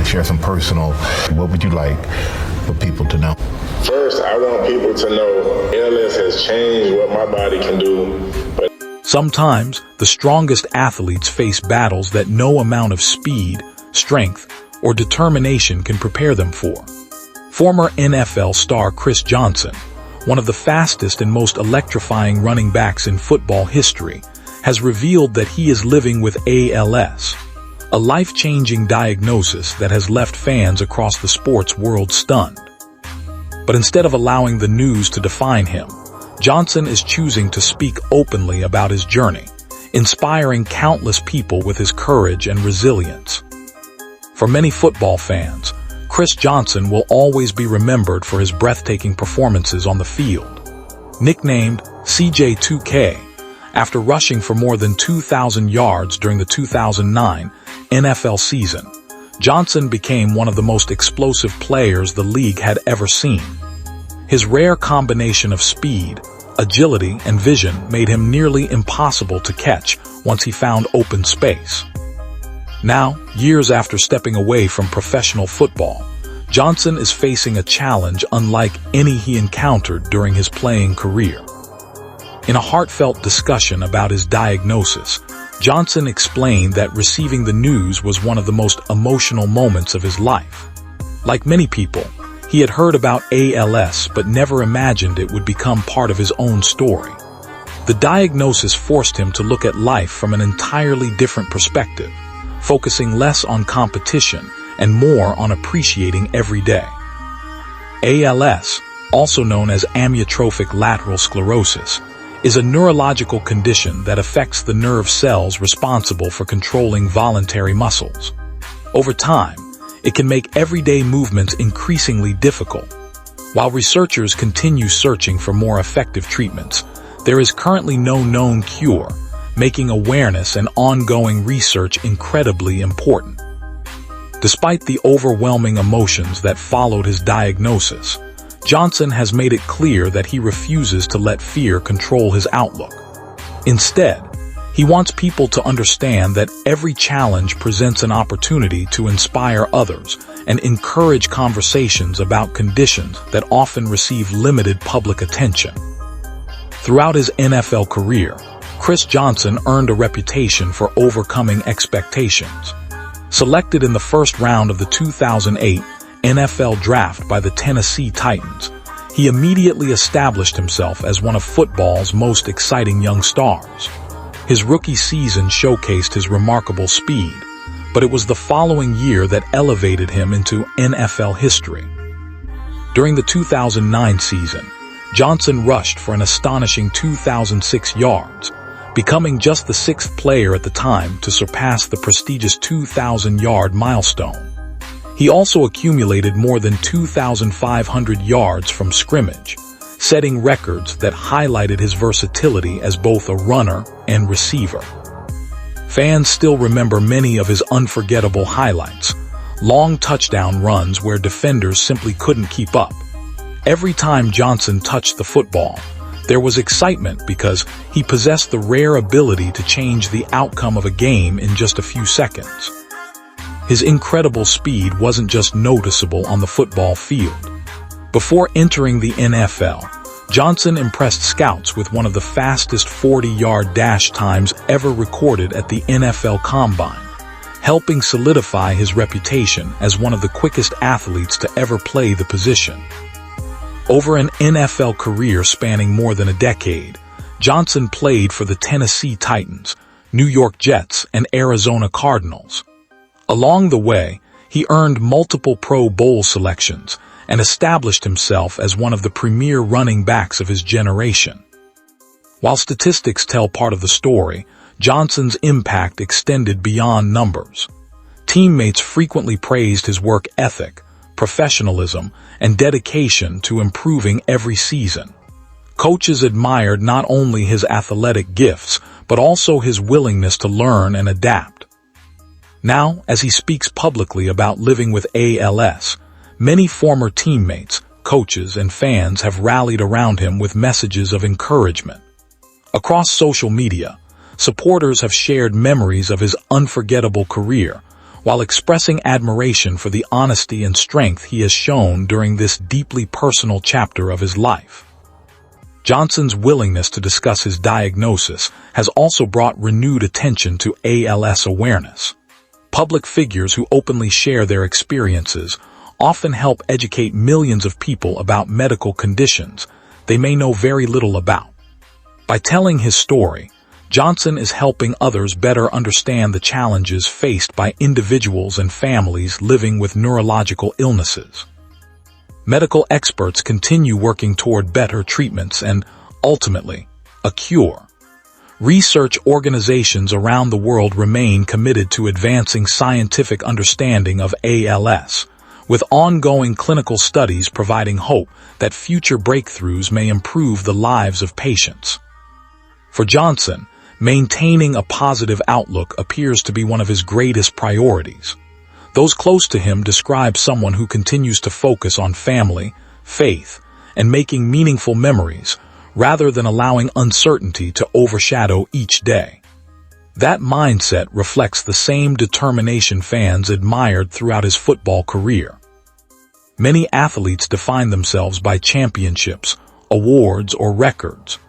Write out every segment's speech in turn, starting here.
share some personal, what would you like for people to know? First, I want people to know ALS has changed what my body can do. Sometimes, the strongest athletes face battles that no amount of speed, strength, or determination can prepare them for. Former NFL star Chris Johnson, one of the fastest and most electrifying running backs in football history, has revealed that he is living with ALS, a life-changing diagnosis that has left fans across the sports world stunned. But instead of allowing the news to define him, Johnson is choosing to speak openly about his journey, inspiring countless people with his courage and resilience. For many football fans, Chris Johnson will always be remembered for his breathtaking performances on the field. Nicknamed CJ2K, after rushing for more than 2,000 yards during the 2009 NFL season, Johnson became one of the most explosive players the league had ever seen. His rare combination of speed, agility, and vision made him nearly impossible to catch once he found open space. Now, years after stepping away from professional football, Johnson is facing a challenge unlike any he encountered during his playing career. In a heartfelt discussion about his diagnosis, Johnson explained that receiving the news was one of the most emotional moments of his life. Like many people, he had heard about ALS but never imagined it would become part of his own story. The diagnosis forced him to look at life from an entirely different perspective, focusing less on competition and more on appreciating every day. ALS, also known as Amyotrophic Lateral Sclerosis, is a neurological condition that affects the nerve cells responsible for controlling voluntary muscles. Over time, it can make everyday movements increasingly difficult. While researchers continue searching for more effective treatments, there is currently no known cure, making awareness and ongoing research incredibly important. Despite the overwhelming emotions that followed his diagnosis, Johnson has made it clear that he refuses to let fear control his outlook. Instead, he wants people to understand that every challenge presents an opportunity to inspire others and encourage conversations about conditions that often receive limited public attention. Throughout his NFL career, Chris Johnson earned a reputation for overcoming expectations. Selected in the first round of the 2008 NFL Draft by the Tennessee Titans, he immediately established himself as one of football's most exciting young stars. His rookie season showcased his remarkable speed, but it was the following year that elevated him into NFL history. During the 2009 season, Johnson rushed for an astonishing 2,006 yards, becoming just the sixth player at the time to surpass the prestigious 2,000-yard milestone. He also accumulated more than 2,500 yards from scrimmage, setting records that highlighted his versatility as both a runner and receiver. Fans still remember many of his unforgettable highlights, long touchdown runs where defenders simply couldn't keep up. Every time Johnson touched the football, there was excitement because he possessed the rare ability to change the outcome of a game in just a few seconds. His incredible speed wasn't just noticeable on the football field. Before entering the NFL, Johnson impressed scouts with one of the fastest 40-yard dash times ever recorded at the NFL Combine, helping solidify his reputation as one of the quickest athletes to ever play the position. Over an NFL career spanning more than a decade, Johnson played for the Tennessee Titans, New York Jets, and Arizona Cardinals. Along the way, he earned multiple Pro Bowl selections and established himself as one of the premier running backs of his generation. While statistics tell part of the story, Johnson's impact extended beyond numbers. Teammates frequently praised his work ethic, professionalism, and dedication to improving every season. Coaches admired not only his athletic gifts, but also his willingness to learn and adapt. Now, as he speaks publicly about living with ALS, many former teammates, coaches, and fans have rallied around him with messages of encouragement. Across social media, supporters have shared memories of his unforgettable career, while expressing admiration for the honesty and strength he has shown during this deeply personal chapter of his life. Johnson's willingness to discuss his diagnosis has also brought renewed attention to ALS awareness. Public figures who openly share their experiences often help educate millions of people about medical conditions they may know very little about. By telling his story, Johnson is helping others better understand the challenges faced by individuals and families living with neurological illnesses. Medical experts continue working toward better treatments and, ultimately, a cure. Research organizations around the world remain committed to advancing scientific understanding of ALS, with ongoing clinical studies providing hope that future breakthroughs may improve the lives of patients. For Johnson, maintaining a positive outlook appears to be one of his greatest priorities. Those close to him describe someone who continues to focus on family, faith, and making meaningful memories, rather than allowing uncertainty to overshadow each day. That mindset reflects the same determination fans admired throughout his football career. Many athletes define themselves by championships, awards, or records.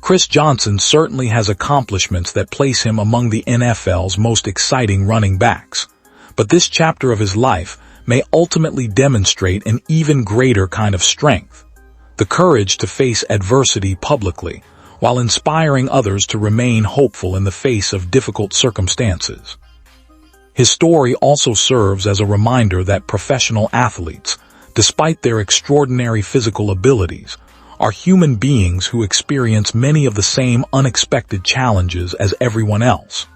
Chris Johnson certainly has accomplishments that place him among the NFL's most exciting running backs. But this chapter of his life may ultimately demonstrate an even greater kind of strength: the courage to face adversity publicly, while inspiring others to remain hopeful in the face of difficult circumstances. His story also serves as a reminder that professional athletes, despite their extraordinary physical abilities, are human beings who experience many of the same unexpected challenges as everyone else.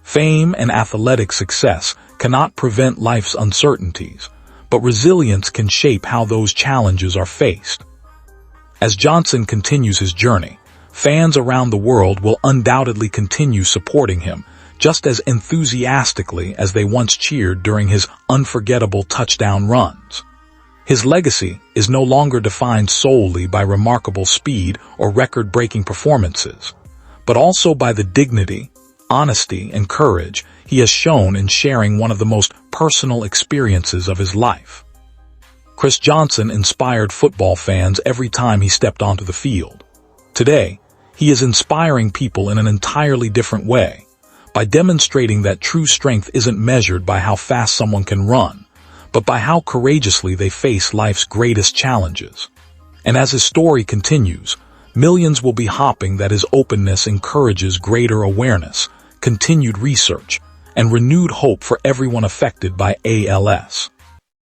Fame and athletic success cannot prevent life's uncertainties, but resilience can shape how those challenges are faced. As Johnson continues his journey, fans around the world will undoubtedly continue supporting him just as enthusiastically as they once cheered during his unforgettable touchdown runs. His legacy is no longer defined solely by remarkable speed or record-breaking performances, but also by the dignity, honesty, and courage he has shown in sharing one of the most personal experiences of his life. Chris Johnson inspired football fans every time he stepped onto the field. Today, he is inspiring people in an entirely different way, by demonstrating that true strength isn't measured by how fast someone can run, but by how courageously they face life's greatest challenges. And as his story continues, millions will be hoping that his openness encourages greater awareness, continued research, and renewed hope for everyone affected by ALS.